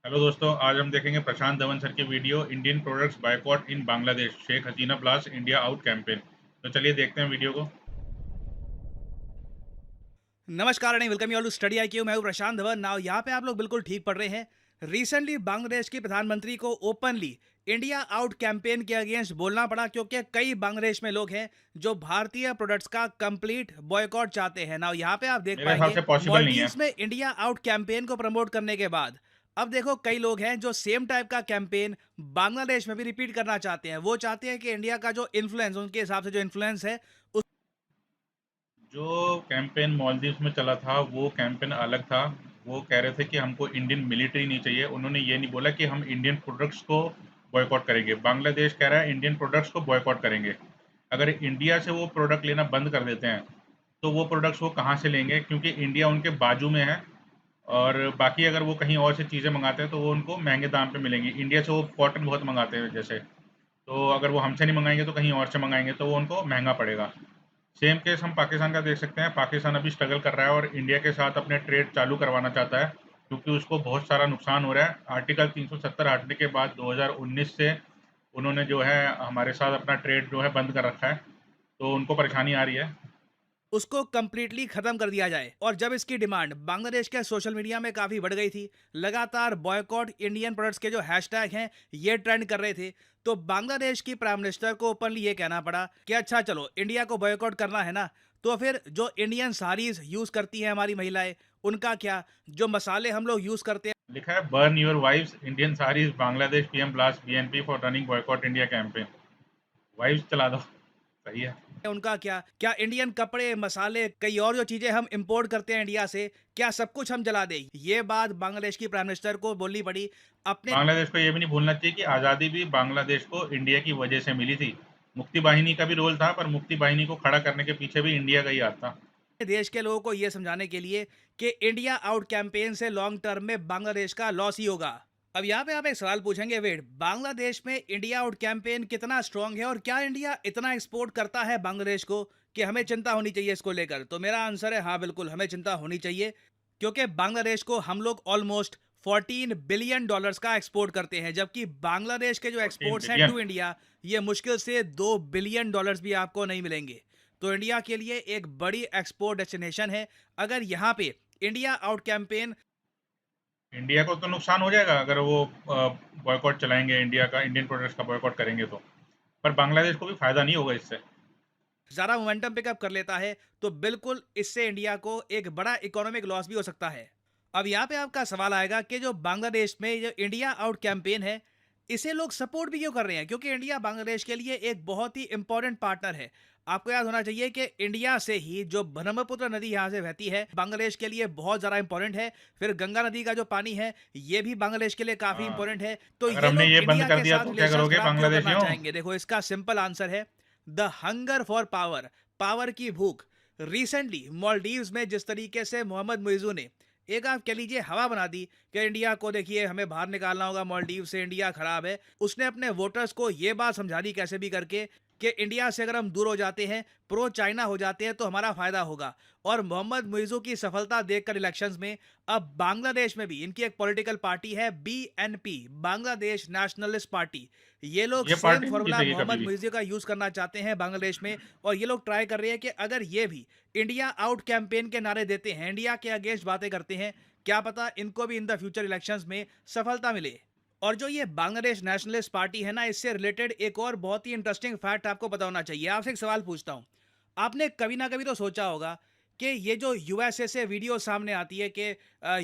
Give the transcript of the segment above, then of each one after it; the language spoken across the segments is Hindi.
हेलो दोस्तों, आज हम देखेंगे प्रशांत धवन सर की video Indian products boycott in Bangladesh, Sheikh Hasina blast India out campaign. तो चलिए देखते हैं वीडियो को। नमस्कार and welcome you all to Study IQ. मैं हूं प्रशांत धवन। नाउ यहाँ पे आप लोग बिल्कुल ठीक पढ़ रहे हैं। रिसेंटली बांग्लादेश के प्रधानमंत्री को ओपनली इंडिया आउट कैंपेन के अगेंस्ट बोलना पड़ा, क्योंकि कई बांग्लादेश में लोग हैं जो भारतीय प्रोडक्ट्स का कंप्लीट बॉयकॉट चाहते हैं। नाउ यहाँ पे आप देख मेरे हिसाब पाएंगे से पॉसिबल नहीं है। मॉलडीव्स में इंडिया आउट कैंपेन को प्रमोट करने के बाद अब देखो कई लोग हैं जो सेम टाइप का कैंपेन बांग्लादेश में भी रिपीट करना चाहते हैं। वो चाहते हैं कि इंडिया का जो इन्फ्लुएंस, उनके हिसाब से जो इन्फ्लुएंस है, जो कैंपेन मालदीव्स में चला था वो कैंपेन अलग था। वो कह रहे थे कि हमको इंडियन मिलिट्री नहीं चाहिए। उन्होंने ये नहीं बोला कि हम इंडियन प्रोडक्ट्स को बॉयकॉट करेंगे। बांग्लादेश कह रहा है इंडियन प्रोडक्ट्स को बॉयकॉट करेंगे। अगर इंडिया से वो प्रोडक्ट लेना बंद कर देते हैं तो वो प्रोडक्ट्स वो कहाँ से लेंगे, क्योंकि इंडिया उनके बाजू में है। और बाकी अगर वो कहीं और से चीज़ें मंगाते हैं तो वो उनको महंगे दाम पे मिलेंगी। इंडिया से वो कॉटन बहुत मंगाते हैं जैसे, तो अगर वो हमसे नहीं मंगाएंगे तो कहीं और से मंगाएंगे तो वो उनको महंगा पड़ेगा। सेम केस हम पाकिस्तान का देख सकते हैं। पाकिस्तान अभी स्ट्रगल कर रहा है और इंडिया के साथ अपने ट्रेड चालू करवाना चाहता है, क्योंकि उसको बहुत सारा नुकसान हो रहा है। आर्टिकल 370 हटने के बाद 2019 से उन्होंने जो है हमारे साथ अपना ट्रेड जो है बंद कर रखा है, तो उनको परेशानी आ रही है। उसको कंप्लीटली खत्म कर दिया जाए। और जब इसकी डिमांड बांग्लादेश के सोशल मीडिया में काफी बढ़ गई थी, लगातार बॉयकॉट इंडियन प्रोडक्ट्स के जो हैशटैग हैं ये ट्रेंड कर रहे थे, तो बांग्लादेश की प्राइम मिनिस्टर को ओपनली ये कहना पड़ा कि अच्छा चलो, इंडिया को बॉयकॉट करना है ना, तो फिर जो इंडियन साड़ीज यूज करती हैं हमारी महिलाएं, उनका क्या, जो मसाले हम लोग यूज करते हैं लिखा है burn your wife's Indian saris Bangladesh PM blast BNP for running boycott India campaign. Wife's चला दो, सही है। उनका क्या, क्या इंडियन कपड़े, मसाले, कई और जो चीजें हम इंपोर्ट करते हैं इंडिया से, क्या सब कुछ हम जला दें? ये बात बांग्लादेश की प्राइम मिनिस्टर को बोलनी पड़ी अपने बांग्लादेश को ये भी नहीं भूलना चाहिए कि आज़ादी भी बांग्लादेश को इंडिया की वजह से मिली थी। मुक्ति बाहिनी का भी रोल था, पर मुक्ति बाहिनी को खड़ा करने के पीछे भी इंडिया का ही हाथ था। देश के लोगों को यह समझाने के लिए कि इंडिया आउट कैंपेन से लॉन्ग टर्म में बांग्लादेश का लॉस ही होगा। अब यहाँ पे आप एक सवाल पूछेंगे, वेट, बांग्लादेश में इंडिया आउट कैंपेन कितना स्ट्रांग है और क्या इंडिया इतना एक्सपोर्ट करता है बांग्लादेश को कि हमें चिंता होनी चाहिए इसको लेकर? तो मेरा आंसर है हाँ, बिल्कुल हमें चिंता होनी चाहिए, क्योंकि बांग्लादेश को हम लोग ऑलमोस्ट 14 बिलियन डॉलर्स का एक्सपोर्ट करते हैं, जबकि बांग्लादेश के जो 14 एक्सपोर्ट्स हैं बिलियन टू इंडिया, ये मुश्किल से 2 बिलियन डॉलर्स भी आपको नहीं मिलेंगे। तो इंडिया के लिए एक बड़ी एक्सपोर्ट डेस्टिनेशन है। अगर यहाँ पे इंडिया आउट कैंपेन इंडिया को तो नुकसान हो जाएगा अगर वो बॉयकॉट चलाएंगे, इंडिया का इंडियन प्रोडक्ट्स का बॉयकॉट करेंगे तो। पर बांग्लादेश को भी फायदा नहीं होगा इससे। ज़्यादा मोमेंटम पिकअप कर लेता है, तो बिल्कुल इससे इंडिया को एक बड़ा इकोनॉमिक लॉस भी हो सकता है। अब यहाँ पे आपका सवाल आएगा कि जो बांग्लादेश में जो इंडिया आउट कैंपेन है, इसे लोग सपोर्ट भी क्यों कर रहे हैं? क्योंकि इंडिया बांग्लादेश के लिए एक बहुत ही इंपॉर्टेंट पार्टनर है। आपको याद होना चाहिए कि इंडिया से ही जो ब्रह्मपुत्र नदी यहाँ से बहती है, बांग्लादेश के लिए बहुत ज़्यादा इंपॉर्टेंट है। फिर गंगा नदी का जो पानी है, ये भी बांग्लादेश के लिए काफ़ी हाँ, इंपॉर्टेंट है। तो अगर ये हमने लोग ये बंद इंडिया कर के दिया साथ तो क्या रिलेशन करोगे खराब क्यों करना बांग्लादेशियों? चाहेंगे? देखो, इसका सिंपल आंसर है the hunger for power, power की भूख। रिसेंटली मॉलडीव्स में जिस तरीके से मोहम्मद मुइजू ने एक, आप कह लीजिए, हवा बना दी कि इंडिया को देखिए हमें बाहर निकालना होगा मॉलडीव से, इंडिया खराब है। उसने अपने वोटर्स को यह बात समझा दी कैसे भी करके कि इंडिया से अगर हम दूर हो जाते हैं, प्रो चाइना हो जाते हैं, तो हमारा फायदा होगा। और मोहम्मद मुइजू की सफलता देखकर इलेक्शंस में अब बांग्लादेश में भी इनकी एक पॉलिटिकल पार्टी है, बीएनपी, बांग्लादेश नेशनलिस्ट पार्टी। ये लोग ये सेम पार्टी नहीं फॉर्मूला जीतेगी कभी मोहम्मद भी। मुइजू का यूज करना चाहते हैं बांग्लादेश में। और ये लोग ट्राई कर रहे हैं कि अगर ये भी इंडिया आउट कैंपेन के नारे देते हैं, इंडिया के अगेंस्ट बातें करते हैं, क्या पता इनको भी इन द फ्यूचर इलेक्शंस में सफलता मिले। और जो ये बांग्लादेश नेशनलिस्ट पार्टी है ना, इससे रिलेटेड एक और बहुत ही इंटरेस्टिंग फैक्ट आपको पता होना चाहिए। आपसे एक सवाल पूछता हूं, आपने कभी ना कभी तो सोचा होगा कि ये जो यूएसए से वीडियो सामने आती है कि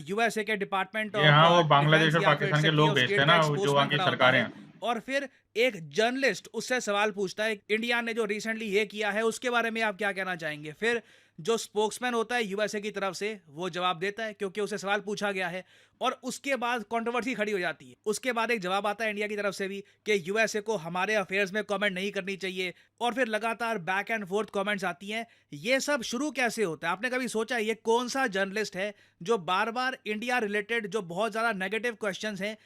यूएसए के डिपार्टमेंट ये ऑफ हाँ, वो बांग्लादेश डिफेंस और या फिर पाकिस्तान के सेक्रेटरी लोग ऑफ भेजते स्टेट हैं का ना, एक जो वहाँ स्पोक्समैन की खड़ा होता सरकारें है, हैं। और फिर एक जर्नलिस्ट उससे सवाल पूछता है इंडिया ने जो रिसेंटली ये किया है उसके बारे में आप क्या कहना चाहेंगे? फिर जो स्पोक्समैन होता है यूएसए की तरफ से, वो जवाब देता है क्योंकि उसे सवाल पूछा गया है। और उसके बाद कंट्रोवर्सी खड़ी हो जाती है। उसके बाद एक जवाब आता है इंडिया की तरफ से भी कि यूएसए को हमारे अफेयर्स में कमेंट नहीं करनी चाहिए। और फिर लगातार बैक एंड फोर्थ कमेंट्स आती हैं। ये सब शुरू कैसे होता है? आपने कभी सोचा ये कौन सा जर्नलिस्ट है जो बार बार इंडिया रिलेटेड जो बहुत ज्यादा नेगेटिव क्वेश्चंस हैं?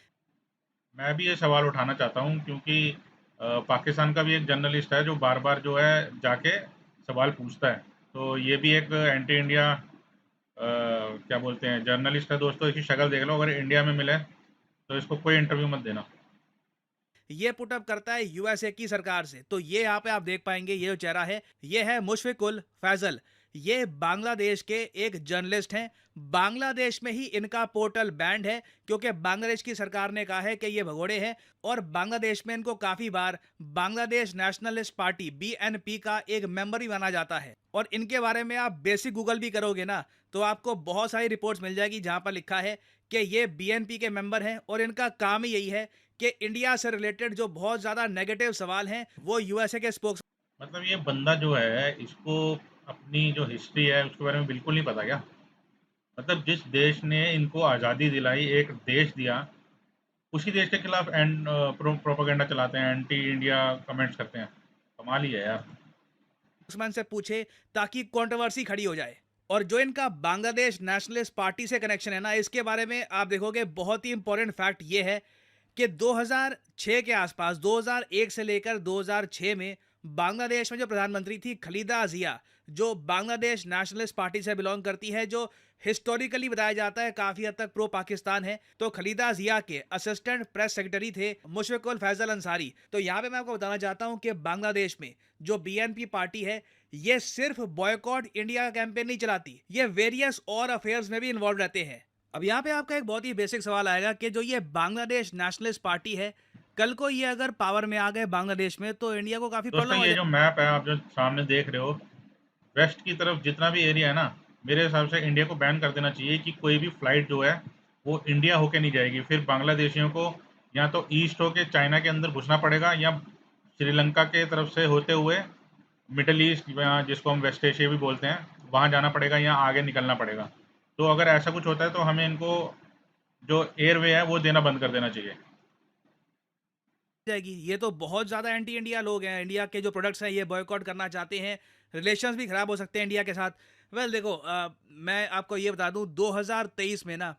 मैं भी ये सवाल उठाना चाहता हूँ, क्योंकि पाकिस्तान का भी एक जर्नलिस्ट है जो बार-बार जो है जाके सवाल पूछता है। तो ये भी एक एंटी इंडिया क्या बोलते हैं, जर्नलिस्ट है दोस्तों। इसकी शक्ल देख लो, अगर इंडिया में मिले तो इसको कोई इंटरव्यू मत देना। ये पुटअप करता है यूएसए की सरकार से। तो ये यहाँ पे आप देख पाएंगे, ये जो चेहरा है ये है मुशफिकुल फैजल। ये बांग्लादेश के एक जर्नलिस्ट हैं। बांग्लादेश में ही इनका पोर्टल बैंड है क्योंकि बांग्लादेश की सरकार ने कहा है कि ये भगोड़े हैं, और बांग्लादेश में इनको काफी बार बांग्लादेश नेशनलिस्ट पार्टी बीएनपी का एक मेंबर भी माना जाता है। और इनके बारे में आप बेसिक गूगल भी करोगे ना तो आपको बहुत सारी रिपोर्ट्स मिल जाएगी जहां पर लिखा है कि ये बीएनपी के मेंबर हैं और इनका काम ही यही है कि इंडिया से रिलेटेड जो बहुत ज़्यादा नेगेटिव सवाल हैं वो यूएसए के स्पोक्स। मतलब ये बंदा जो है, इसको अपनी जो हिस्ट्री है उसके बारे में बिल्कुल नहीं पता क्या? मतलब जिस देश ने इनको आज़ादी दिलाई, एक देश दिया, उसी देश के खिलाफ प्रोपेगेंडा चलाते हैं, एंटी इंडिया कमेंट्स करते हैं। कमाल ही है यार। स्पोक्समैन से पूछे ताकि कंट्रोवर्सी खड़ी हो जाए। और जो इनका बांग्लादेश नेशनलिस्ट पार्टी से कनेक्शन है ना, इसके बारे में आप देखोगे बहुत ही इंपॉर्टेंट फैक्ट ये है कि 2006 के आसपास, 2001 से लेकर 2006 में बांग्लादेश में जो प्रधानमंत्री थी खलीदा जिया, जो बांग्लादेश नेशनलिस्ट पार्टी से बिलोंग करती है, जो हिस्टोरिकली बताया जाता है काफी हद तक प्रो पाकिस्तान है, तो खलीदा जिया के असिस्टेंट प्रेस सेक्रेटरी थे मुशफिकुल फैजल अंसारी। तो यहाँ पे मैं आपको बताना चाहता हूँ कि बांग्लादेश में जो बीएनपी पार्टी है ये सिर्फ बॉयकॉट इंडिया का कैंपेन नहीं चलाती, ये वेरियस और अफेयर्स में भी इन्वॉल्व रहते हैं। अब यहाँ पे आपका एक बहुत ही बेसिक सवाल आएगा कि जो ये बांग्लादेश नेशनलिस्ट पार्टी है, कल को ये अगर पावर में आ गए बांग्लादेश में तो इंडिया को काफी दोस्तों प्रॉब्लम हो ये जाए। जो मैप है आप जो सामने देख रहे हो, वेस्ट की तरफ जितना भी एरिया है ना, मेरे हिसाब से इंडिया को बैन कर देना चाहिए कि कोई भी फ्लाइट जो है वो इंडिया होके नहीं जाएगी। फिर बांग्लादेशियों को या तो ईस्ट होके चाइना के अंदर घुसना पड़ेगा, या श्रीलंका के तरफ से होते हुए मिडल ईस्ट, या जिसको हम वेस्ट एशिया भी बोलते हैं, वहाँ जाना पड़ेगा या आगे निकलना पड़ेगा। तो अगर ऐसा कुछ होता है तो हमें इनको जो एयरवे है वो देना बंद कर देना चाहिए। जाएगी। ये तो बहुत ज्यादा एंटी इंडिया लोग हैं, इंडिया के जो प्रोडक्ट्स हैं ये बॉयकॉट करना चाहते हैं, रिलेशंस भी खराब हो सकते हैं इंडिया के साथ। वेल देखो, मैं आपको ये बता दूं 2023 में ना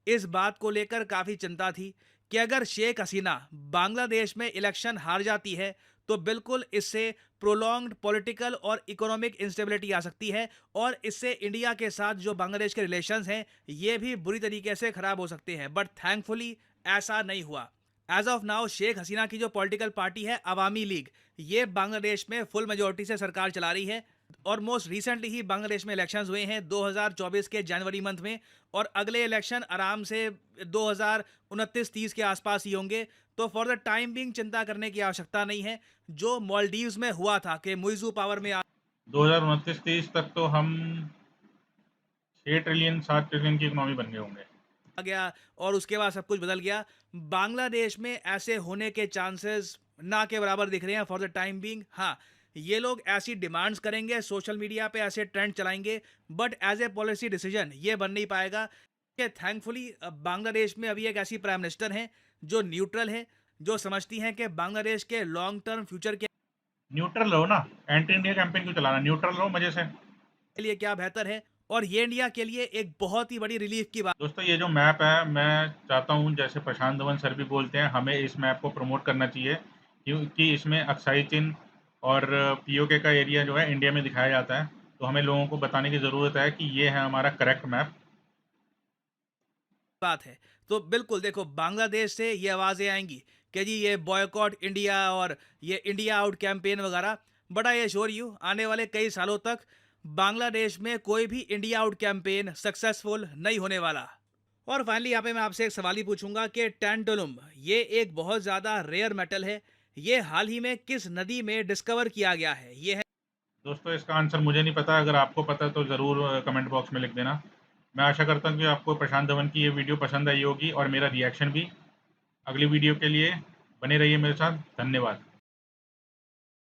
इस बात को लेकर काफी चिंता थी कि अगर शेख हसीना बांग्लादेश में इलेक्शन हार जाती है तो बिल्कुल इससे प्रोलॉन्ग्ड पॉलिटिकल और इकोनॉमिक इंस्टेबिलिटी आ सकती है, और इससे इंडिया के साथ जो बांग्लादेश के रिलेशंस हैं ये भी बुरी तरीके से खराब हो सकते हैं। बट थैंकफुली ऐसा नहीं हुआ। As of now Sheikh Hasina की जो पॉलिटिकल पार्टी है अवामी लीग, ये बांग्लादेश में फुल मेजोरिटी से सरकार चला रही है। और मोस्ट रिसेंटली ही बांग्लादेश में इलेक्शंस हुए हैं 2024 के जनवरी मंथ में, और अगले इलेक्शन आराम से 2029-30 के आसपास ही होंगे। तो फॉर द टाइम बिंग चिंता करने की आवश्यकता नहीं है। जो मालदीव्स में हुआ था कि मुइजू पावर में 2029-30 तक तो हम 6 ट्रिलियन 7 ट्रिलियन की इकोनॉमी बन गए होंगे। आ गया और उसके बाद सब कुछ बदल गया, बांग्लादेश में ऐसे होने के चांसेस ना के बराबर दिख रहे हैं फॉर द टाइम बीइंग। हाँ, ये लोग ऐसी डिमांड्स करेंगे, सोशल मीडिया पे ऐसे ट्रेंड चलाएंगे, but as a policy decision ये बन नहीं पाएगा। कि थैंकफुली बांग्लादेश में अभी एक ऐसी प्राइम मिनिस्टर हैं जो न्यूट्रल है, जो समझती हैं कि बांग्लादेश के लॉन्ग टर्म फ्यूचर के न्यूट्रल रहो ना, एंटी इंडिया कैंपेन क्यों चलाना, न्यूट्रल रहो मजे से। लिए क्या बेहतर है, और ये इंडिया के लिए एक बहुत ही बड़ी रिलीफ की बात। दोस्तों ये जो मैप है, मैं चाहता हूँ, जैसे प्रशांत धवन सर भी बोलते हैं, हमें इस मैप को प्रमोट करना चाहिए, क्योंकि इसमें अक्साई चिन्ह और पीओके का एरिया जो है इंडिया में दिखाया जाता है। तो हमें लोगों को बताने की ज़रूरत है कि ये है हमारा करेक्ट मैप। बात है। तो बिल्कुल देखो, बांग्लादेश से ये आवाज़ें आएँगी कि जी ये बॉयकॉट इंडिया और ये इंडिया आउट कैंपेन वगैरह। बट आई एश्योर यू आने वाले कई सालों तक बांग्लादेश में कोई भी इंडिया आउट कैंपेन सक्सेसफुल नहीं होने वाला। और फाइनली यहाँ पे मैं आपसे एक सवाल ही पूछूंगा कि टैंटलुम ये एक बहुत ज़्यादा रेयर मेटल है, ये हाल ही में किस नदी में डिस्कवर किया गया है? ये है दोस्तों इसका आंसर मुझे नहीं पता, अगर आपको पता है तो ज़रूर कमेंट बॉक्स में लिख देना। मैं आशा करता हूँ कि आपको प्रशांत धवन की ये वीडियो पसंद आई होगी और मेरा रिएक्शन भी। अगली वीडियो के लिए बने रहिए मेरे साथ। धन्यवाद।